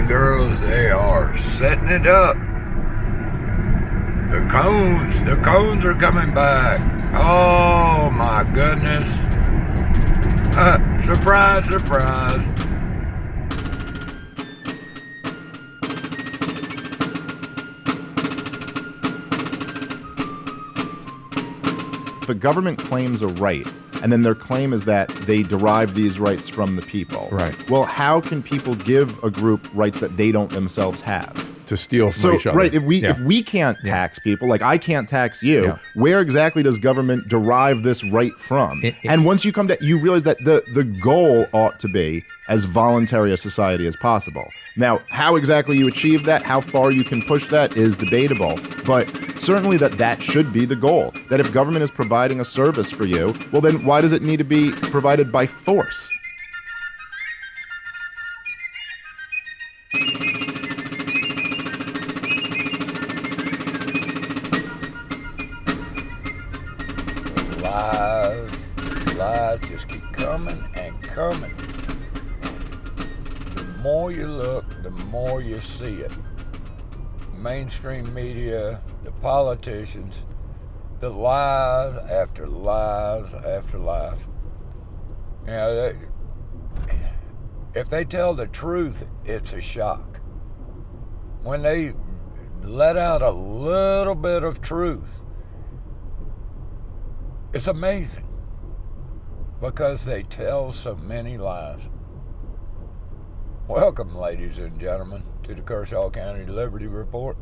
and girls, they are setting it up. The cones are coming back. Oh my goodness. Surprise, surprise. If a government claims a right, and then their claim is that they derive these rights from the people. Right. Well, how can people give a group rights that they don't themselves have? To steal from each other. Right, if we can't tax people, like I can't tax you, where exactly does government derive this right from? And once you come to, you realize that the goal ought to be as voluntary a society as possible. Now, how exactly you achieve that, how far you can push that is debatable, but certainly that should be the goal. That if government is providing a service for you, well then why does it need to be provided by force? Lies just keep coming and coming. The more you look, the more you see it. Mainstream media, the politicians, the lies after lies after lies. You know, if they tell the truth, it's a shock. When they let out a little bit of truth, it's amazing because they tell so many lies. Welcome, ladies and gentlemen, to the Kershaw County Liberty Report.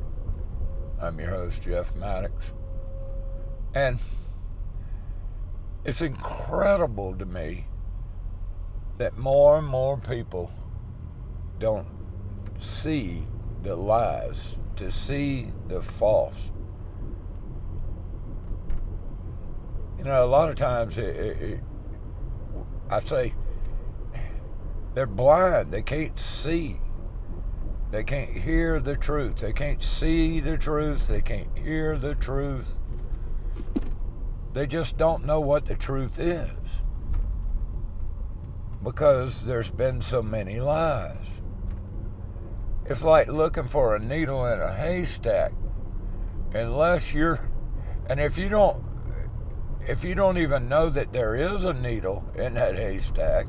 I'm your host, Jeff Maddox. And it's incredible to me that more and more people don't see the lies, to see the false. You know, a lot of times I say they're blind. They can't see. They can't hear the truth. They can't see the truth. They can't hear the truth. They just don't know what the truth is because there's been so many lies. It's like looking for a needle in a haystack. If you don't even know that there is a needle in that haystack,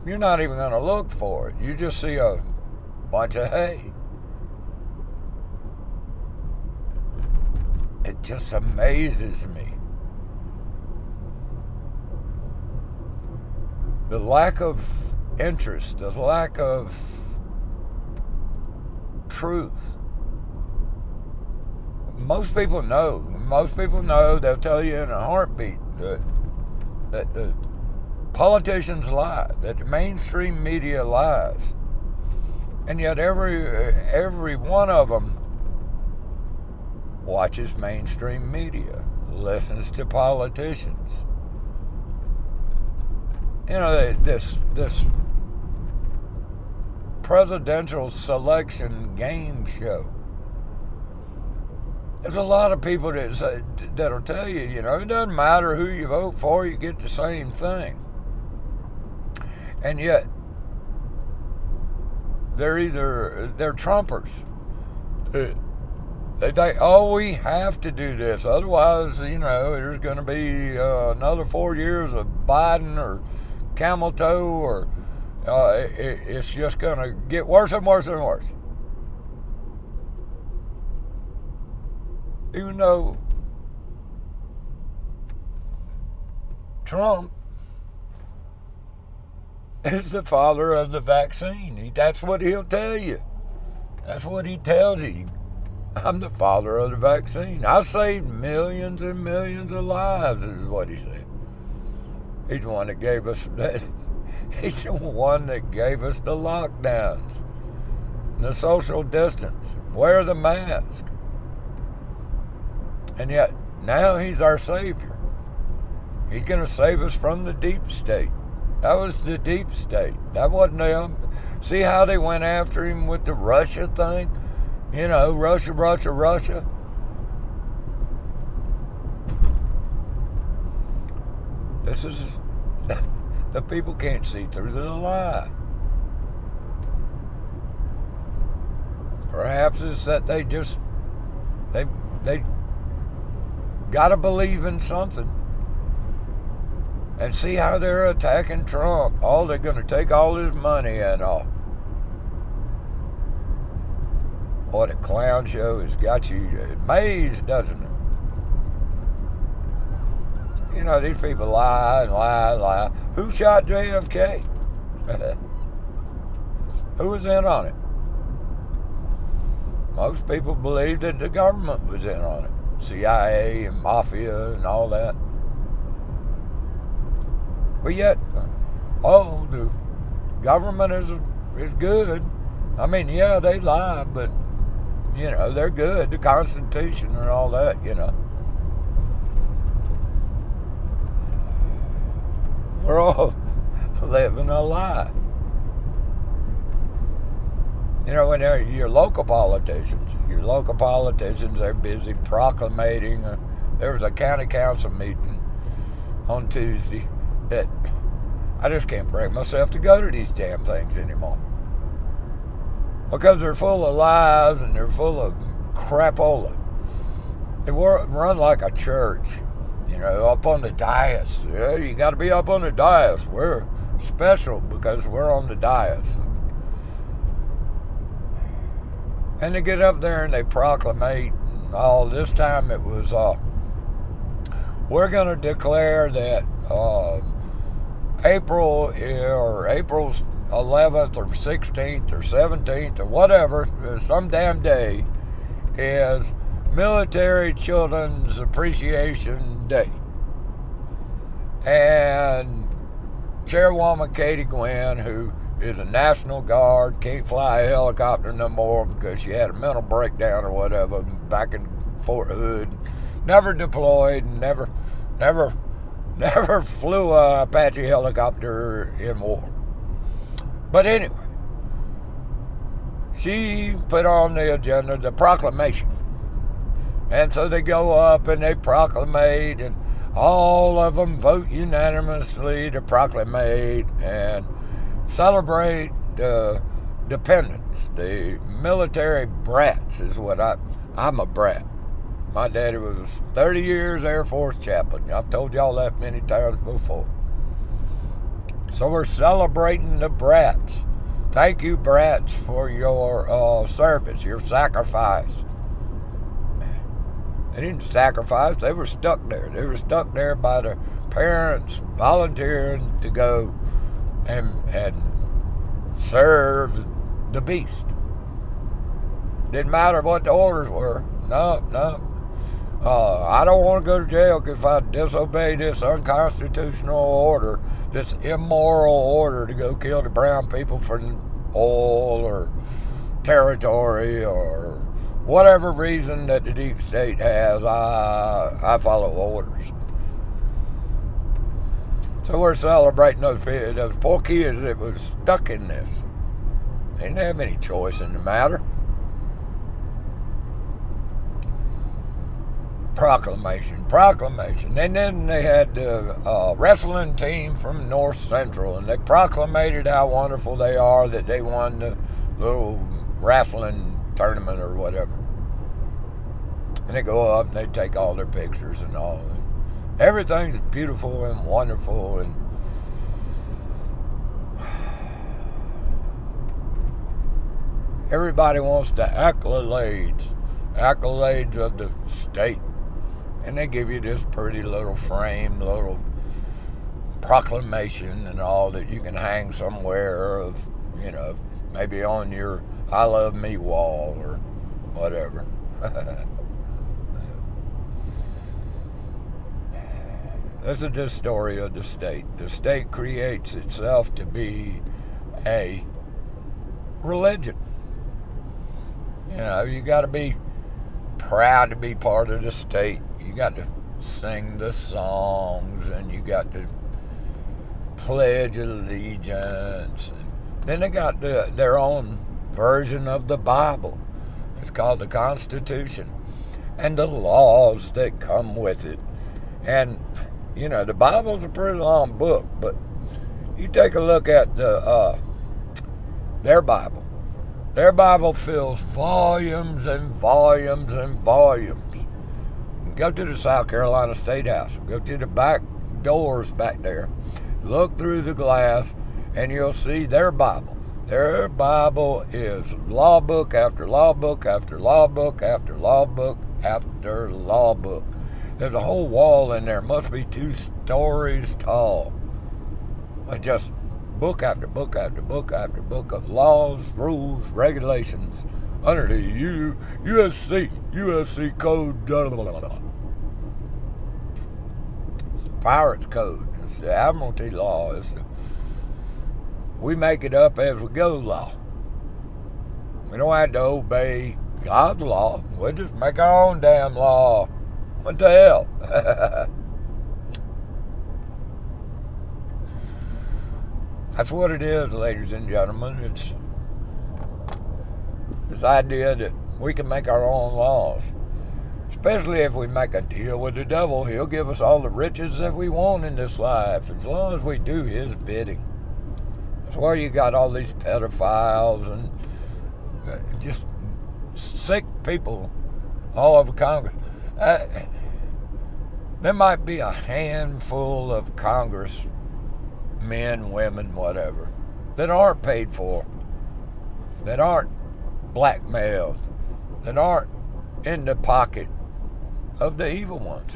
you're not even going to look for it. You just see a bunch of hay. It just amazes me. The lack of interest, the lack of truth. Most people know, they'll tell you in a heartbeat that the politicians lie, that the mainstream media lies. And yet every one of them watches mainstream media, listens to politicians. You know, this presidential selection game show. There's a lot of people that'll tell you, you know, it doesn't matter who you vote for, you get the same thing. And yet, they're Trumpers. They think, oh, we have to do this. Otherwise, you know, there's going to be another 4 years of Biden or camel toe, or it's just going to get worse and worse and worse. Even though Trump is the father of the vaccine. That's what he'll tell you. That's what he tells you. I'm the father of the vaccine. I saved millions and millions of lives, is what he said. He's the one that gave us that. He's the one that gave us the lockdowns, the social distance, wear the mask. And yet, now he's our savior. He's going to save us from the deep state. That was the deep state. That wasn't them. See how they went after him with the Russia thing? You know, Russia. This is, the people can't see through the lie. Perhaps it's that they got to believe in something. And see how they're attacking Trump. They're going to take all his money and all. What a clown show has got you amazed, doesn't it? You know, these people lie and lie and lie. Who shot JFK? Who was in on it? Most people believe that the government was in on it. CIA and mafia and all that. But yet, the government is good. I mean, yeah, they lie, but, you know, they're good. The Constitution and all that, you know. We're all living a lie. You know, when your local politicians, they're busy proclamating. There was a county council meeting on Tuesday that I just can't bring myself to go to these damn things anymore. Because they're full of lies and they're full of crapola. They run like a church, you know, up on the dais. Yeah, you got to be up on the dais. We're special because we're on the dais. And they get up there and they proclamate. This time it was, we're going to declare that April 11th or 16th or 17th or whatever, some damn day, is Military Children's Appreciation Day. And Chairwoman Katie Gwynn, who is a National Guard, can't fly a helicopter no more because she had a mental breakdown or whatever back in Fort Hood, never deployed, never flew a Apache helicopter in war. But anyway, she put on the agenda the proclamation. And so they go up and they proclamate, and all of them vote unanimously to proclamate and celebrate the dependents, the military brats is what I'm a brat. My daddy was 30 years Air Force chaplain. I've told y'all that many times before. So we're celebrating the brats. Thank you, brats, for your service, your sacrifice. They didn't sacrifice, they were stuck there. They were stuck there by their parents volunteering to go and serve the beast. Didn't matter what the orders were. No. I don't want to go to jail if I disobey this unconstitutional order, this immoral order to go kill the brown people for oil or territory or whatever reason that the deep state has. I follow orders. So we're celebrating those poor kids that was stuck in this. They didn't have any choice in the matter. Proclamation. And then they had the wrestling team from North Central, and they proclamated how wonderful they are that they won the little wrestling tournament or whatever. And they go up and they take all their pictures and all. And everything's beautiful and wonderful, and everybody wants the accolades of the state. And they give you this pretty little frame, little proclamation and all that you can hang somewhere of, you know, maybe on your I love me wall or whatever. This is the story of the state. The state creates itself to be a religion. You know, you got to be proud to be part of the state. You got to sing the songs, and you got to pledge allegiance. And then they got their own version of the Bible. It's called the Constitution, and the laws that come with it. And, you know, the Bible's a pretty long book, but you take a look at their Bible. Their Bible fills volumes and volumes and volumes. Go to the South Carolina State House. Go to the back doors back there. Look through the glass, and you'll see their Bible. Their Bible is law book after law book after law book after law book after law book. There's a whole wall in there. Must be 2 stories tall. But just book after book after book after book of laws, rules, regulations under the USC code. Blah, blah, blah, blah. It's the Pirates Code. It's the Admiralty law. We make it up as we go law. We don't have to obey God's law. We just make our own damn law. What the hell? That's what it is, ladies and gentlemen. It's this idea that we can make our own laws. Especially if we make a deal with the devil. He'll give us all the riches that we want in this life, as long as we do his bidding. That's why you got all these pedophiles and just sick people all over Congress. There might be a handful of Congress men, women, whatever, that aren't paid for, that aren't blackmailed, that aren't in the pocket of the evil ones,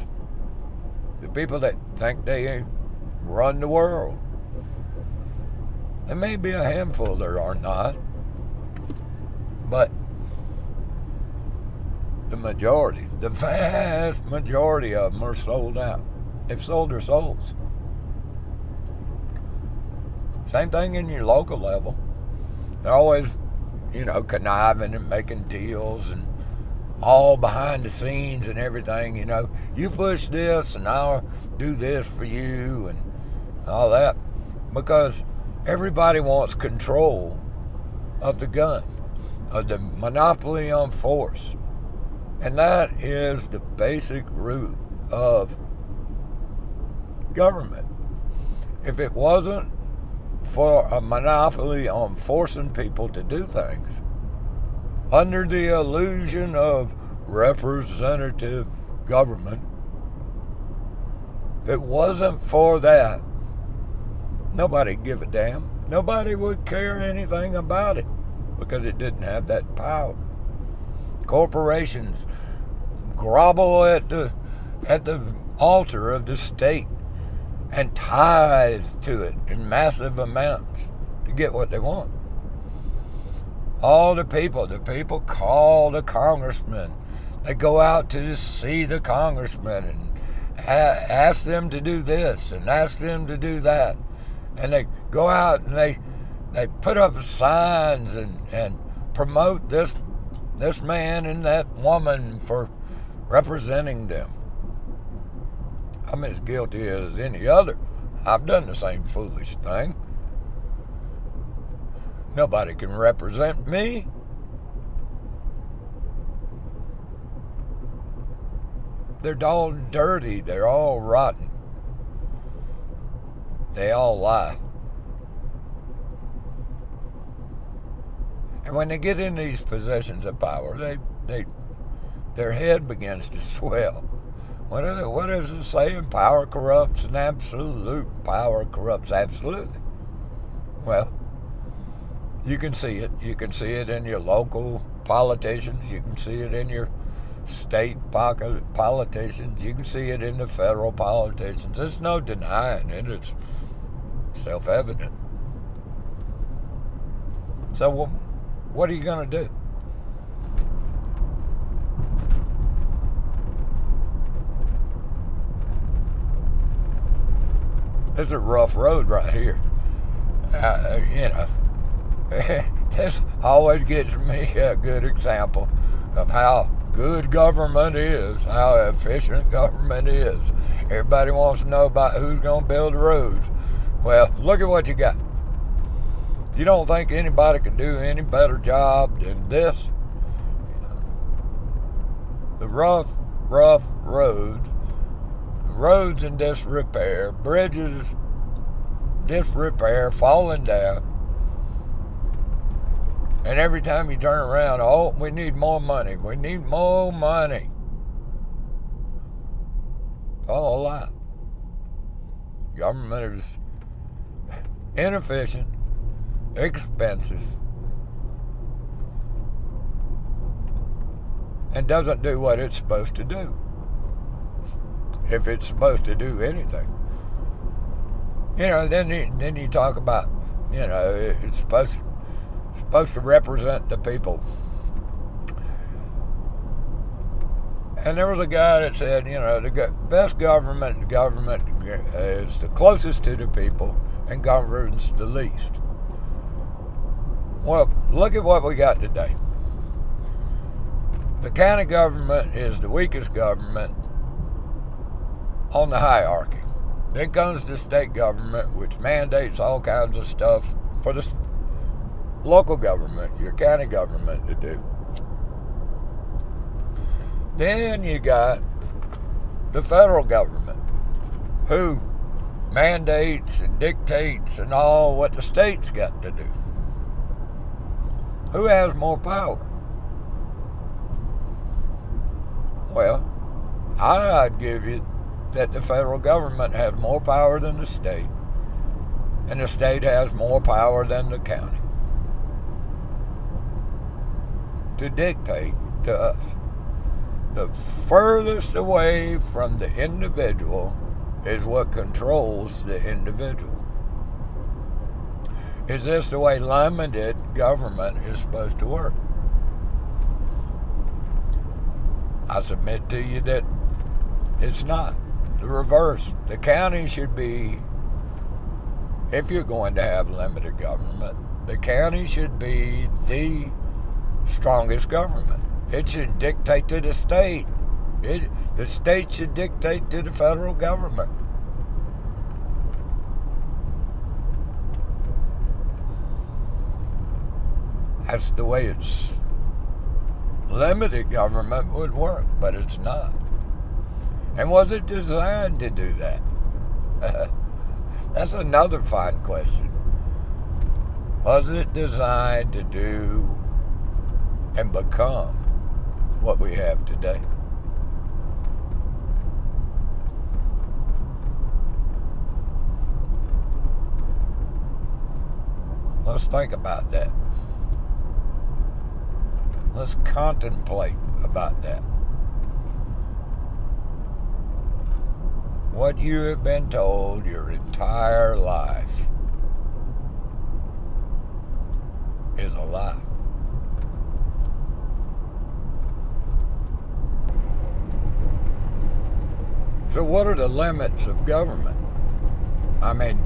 the people that think they run the world. There may be a handful that are not, but the majority, the vast majority of them are sold out. They've sold their souls. Same thing in your local level. They're always, conniving and making deals and all behind the scenes and everything, You push this and I'll do this for you and all that. Because everybody wants control of the gun, of the monopoly on force. And that is the basic root of government. If it wasn't for a monopoly on forcing people to do things under the illusion of representative government, if it wasn't for that, nobody'd give a damn. Nobody would care anything about it because it didn't have that power. Corporations grovel at the altar of the state and tithe to it in massive amounts to get what they want. All the people call the congressman. They go out to see the congressman and ask them to do this and ask them to do that. And they go out and they put up signs and promote this man and that woman for representing them. I'm as guilty as any other. I've done the same foolish thing. Nobody can represent me. They're all dirty. They're all rotten. They all lie. And when they get in these positions of power, their head begins to swell. What is it saying? Power corrupts, and absolute power corrupts absolutely. Well, you can see it. You can see it in your local politicians. You can see it in your state politicians. You can see it in the federal politicians. There's no denying it. It's self-evident. So what are you going to do? This is a rough road right here. This always gets me a good example of how good government is, how efficient government is. Everybody wants to know about who's going to build the roads. Well, look at what you got. You don't think anybody could do any better job than this? The rough roads in disrepair, bridges disrepair, falling down. And every time you turn around, oh, we need more money. We need more money. It's all a lie. Government is inefficient, expensive, and doesn't do what it's supposed to do. If it's supposed to do anything. Then you talk about, it's supposed to represent the people. And there was a guy that said, the best government is the closest to the people and governs the least. Well, look at what we got today. The county government is the weakest government on the hierarchy. Then comes the state government, which mandates all kinds of stuff for the local government, your county government to do. Then you got the federal government, who mandates and dictates and all what the state's got to do. Who has more power? Well, I'd give you that the federal government has more power than the state, and the state has more power than the county to dictate to us. The furthest away from the individual is what controls the individual. Is this the way limited government is supposed to work? I submit to you that it's not. The reverse. The county should be, if you're going to have limited government, the county should be the strongest government. It should dictate to the state. The state should dictate to the federal government. That's the way it's limited government would work, but it's not. And was it designed to do that? That's another fine question. Was it designed to do and become what we have today? Let's think about that. Let's contemplate about that. What you have been told your entire life is a lie. So what are the limits of government? I mean,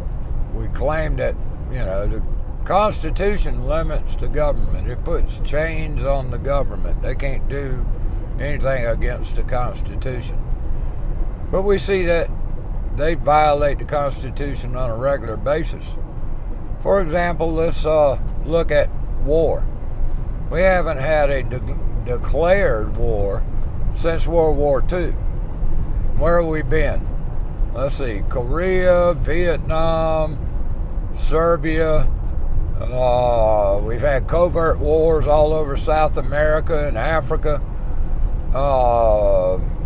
we claim that, the Constitution limits the government. It puts chains on the government. They can't do anything against the Constitution. But we see that they violate the Constitution on a regular basis. For example, let's look at war. We haven't had a declared war since World War II. Where have we been? Let's see, Korea, Vietnam, Serbia. We've had covert wars all over South America and Africa.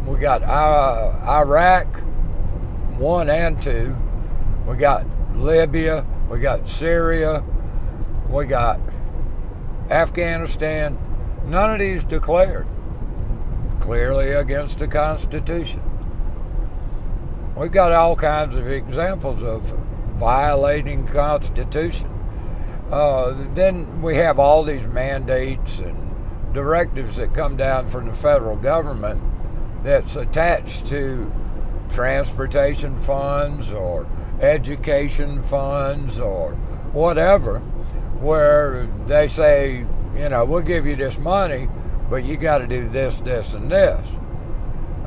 We got Iraq 1 and 2. We got Libya. We got Syria. We got Afghanistan. None of these declared. Clearly against the Constitution. We've got all kinds of examples of violating Constitution. Then we have all these mandates and directives that come down from the federal government that's attached to transportation funds or education funds or whatever, where they say, we'll give you this money, but you got to do this, this, and this.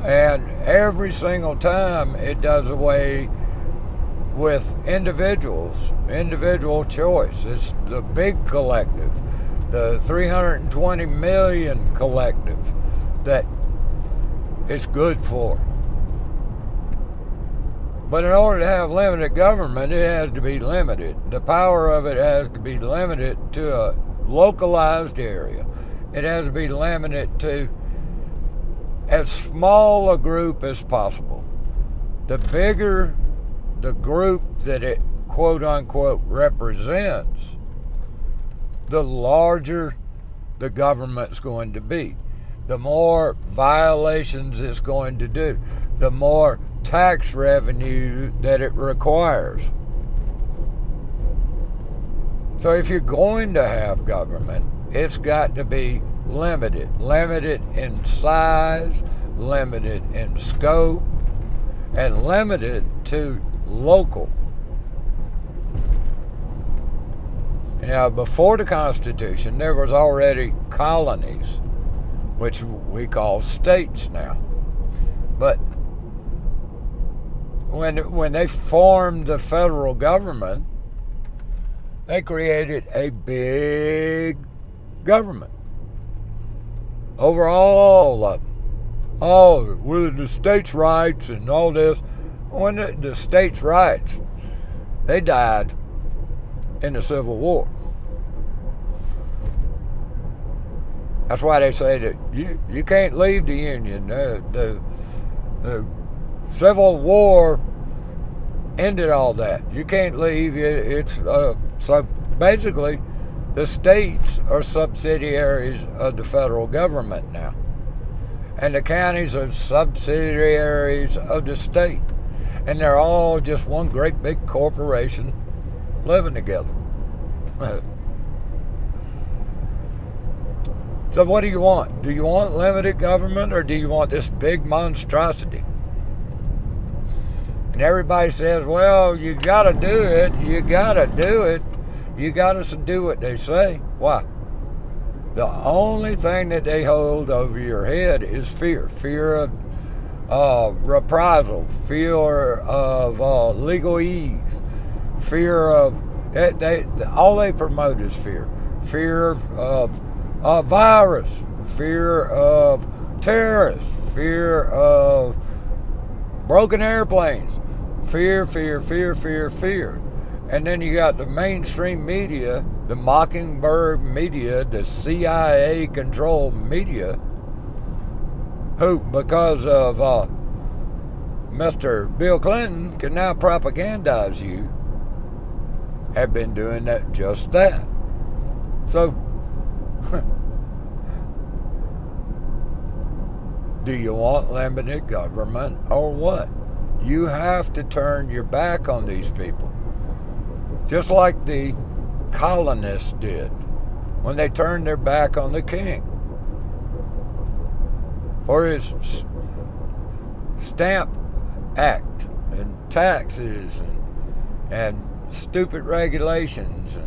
And every single time it does away with individual choice. It's the big collective, the 320 million collective that it's good for. But in order to have limited government, it has to be limited. The power of it has to be limited to a localized area. It has to be limited to as small a group as possible. The bigger the group that it quote unquote represents, the larger the government's going to be. The more violations it's going to do, the more tax revenue that it requires. So if you're going to have government, it's got to be limited in size, limited in scope, and limited to local. Now, before the Constitution, there was already colonies, which we call states now. But when they formed the federal government, they created a big government over all of them. Oh, with the states' rights and all this. When the states' rights, they died in the Civil War. That's why they say that you can't leave the Union. The Civil War ended all that. You can't leave. So basically, the states are subsidiaries of the federal government now. And the counties are subsidiaries of the state. And they're all just one great big corporation living together. So what do you want? Do you want limited government, or do you want this big monstrosity? And everybody says, well, you got to do it. You got to do it. You got to do what they say. Why? The only thing that they hold over your head is fear. Fear of reprisal. Fear of legalese. Fear of... all they promote is fear. Fear of virus. Fear of terrorists. Fear of broken airplanes. Fear. And then you got the mainstream media, the Mockingbird media, the CIA-controlled media, who, because of Mr. Bill Clinton, can now propagandize you, have been doing just that. So, do you want limited government or what? You have to turn your back on these people. Just like the colonists did when they turned their back on the king for his stamp act and taxes and stupid regulations.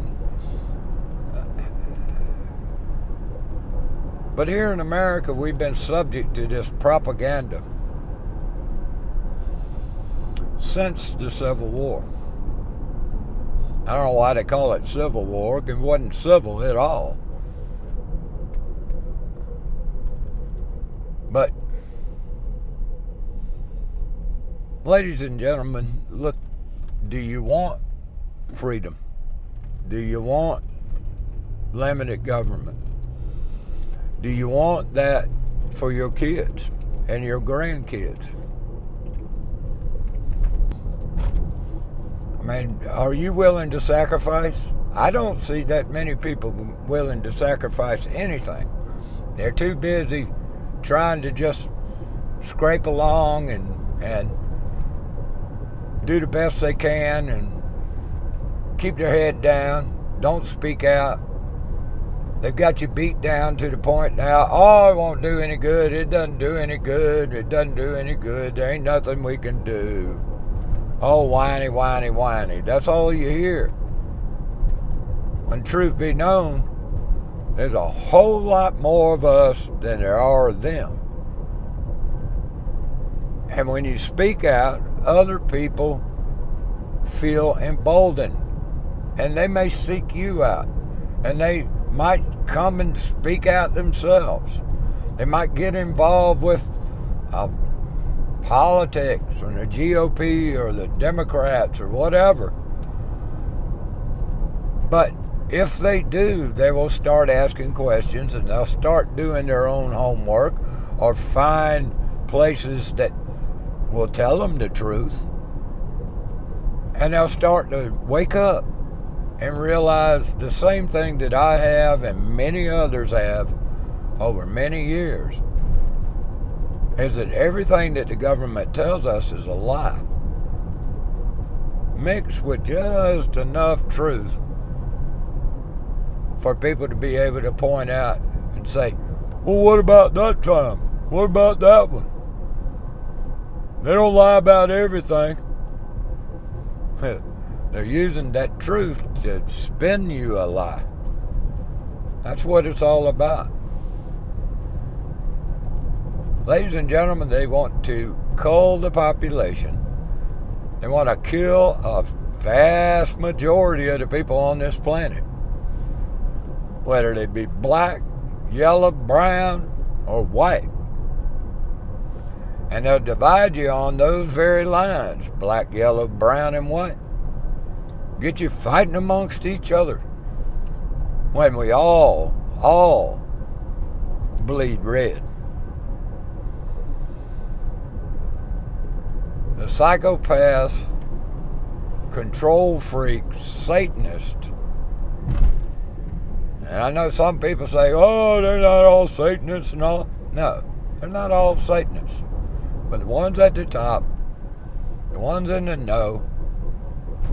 But here in America, we've been subject to this propaganda since the Civil War. I don't know why they call it Civil War. It wasn't civil at all. But, ladies and gentlemen, look, do you want freedom? Do you want limited government? Do you want that for your kids and your grandkids? I mean, are you willing to sacrifice? I don't see that many people willing to sacrifice anything. They're too busy trying to just scrape along and do the best they can and keep their head down, don't speak out. They've got you beat down to the point now, oh, it won't do any good, it doesn't do any good, there ain't nothing we can do. Oh, whiny. That's all you hear. When truth be known, there's a whole lot more of us than there are of them. And when you speak out, other people feel emboldened. And they may seek you out. And they might come and speak out themselves. They might get involved with politics or the GOP or the Democrats or whatever. But if they do, they will start asking questions, and they'll start doing their own homework or find places that will tell them the truth. And they'll start to wake up and realize the same thing that I have and many others have over many years, is that everything that the government tells us is a lie, mixed with just enough truth for people to be able to point out and say, well, what about that time? What about that one? They don't lie about everything. They're using that truth to spin you a lie. That's what it's all about. Ladies and gentlemen, they want to cull the population. They want to kill a vast majority of the people on this planet, whether they be black, yellow, brown, or white. And they'll divide you on those very lines, black, yellow, brown, and white. Get you fighting amongst each other when we all bleed red. The psychopath, control freak, Satanist. And I know some people say, oh, they're not all Satanists and all. No, they're not all Satanists. But the ones at the top, the ones in the know,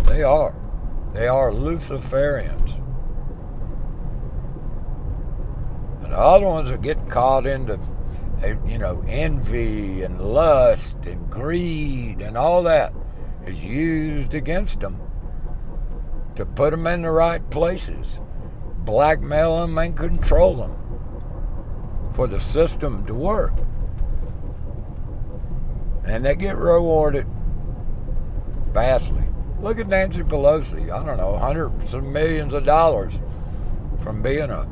they are. They are Luciferians. And the other ones are getting caught into, envy and lust and greed, and all that is used against them to put them in the right places, blackmail them and control them for the system to work. And they get rewarded vastly. Look at Nancy Pelosi. I don't know, hundreds of millions of dollars from being a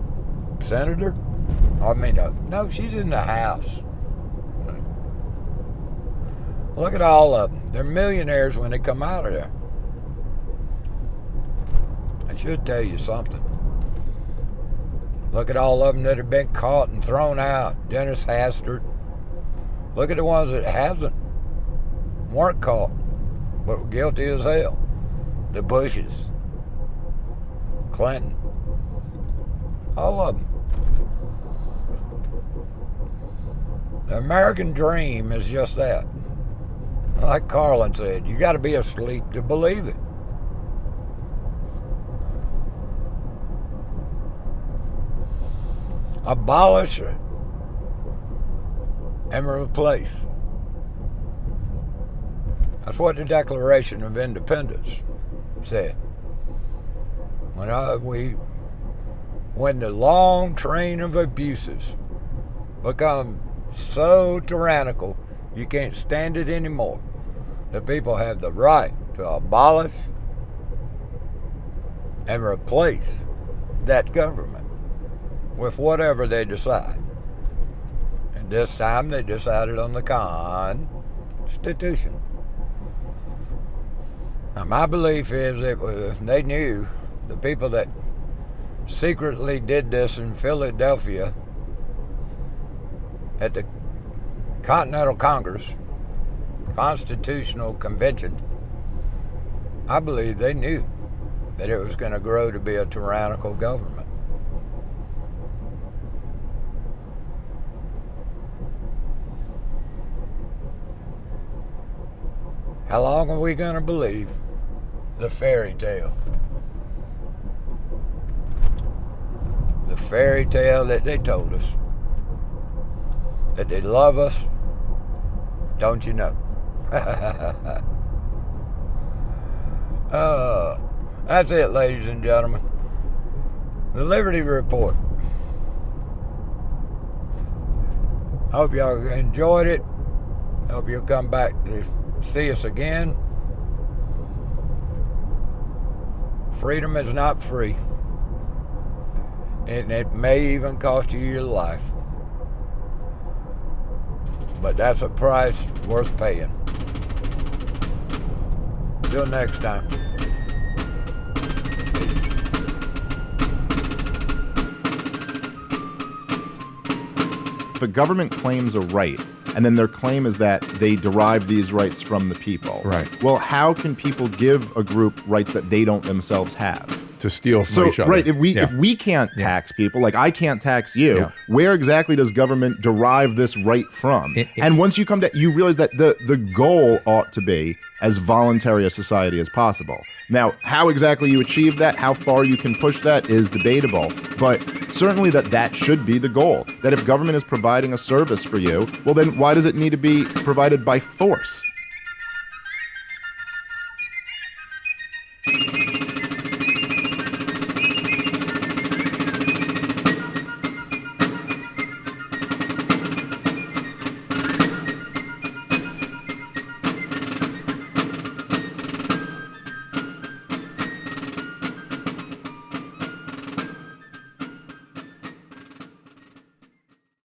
senator. No, she's in the House. Look at all of them. They're millionaires when they come out of there. I should tell you something. Look at all of them that have been caught and thrown out. Dennis Hastert. Look at the ones that weren't caught, but were guilty as hell. The Bushes, Clinton, all of them. The American dream is just that. Like Carlin said, you got to be asleep to believe it. Abolish it and replace. That's what the Declaration of Independence said. When the long train of abuses become so tyrannical you can't stand it anymore, the people have the right to abolish and replace that government with whatever they decide. And this time they decided on the Constitution. Now, my belief is that they knew, the people that secretly did this in Philadelphia at the Continental Congress, Constitutional Convention, I believe they knew that it was going to grow to be a tyrannical government. How long are we going to believe the fairy tale? The fairy tale that they told us. That they love us, don't you know? That's it, ladies and gentlemen. The Liberty Report. Hope y'all enjoyed it. Hope you'll come back to see us again. Freedom is not free. And it may even cost you your life. But that's a price worth paying. Till next time. Peace. if a government claims a right, and then their claim is that they derive these rights from the people. Right. Well, how can people give a group rights that they don't themselves have? To steal from each other. Right, if we can't tax people, like I can't tax you, where exactly does government derive this right from? And once you come to, you realize that the goal ought to be as voluntary a society as possible. Now, how exactly you achieve that, how far you can push that is debatable, but certainly that should be the goal. That if government is providing a service for you, well then why does it need to be provided by force?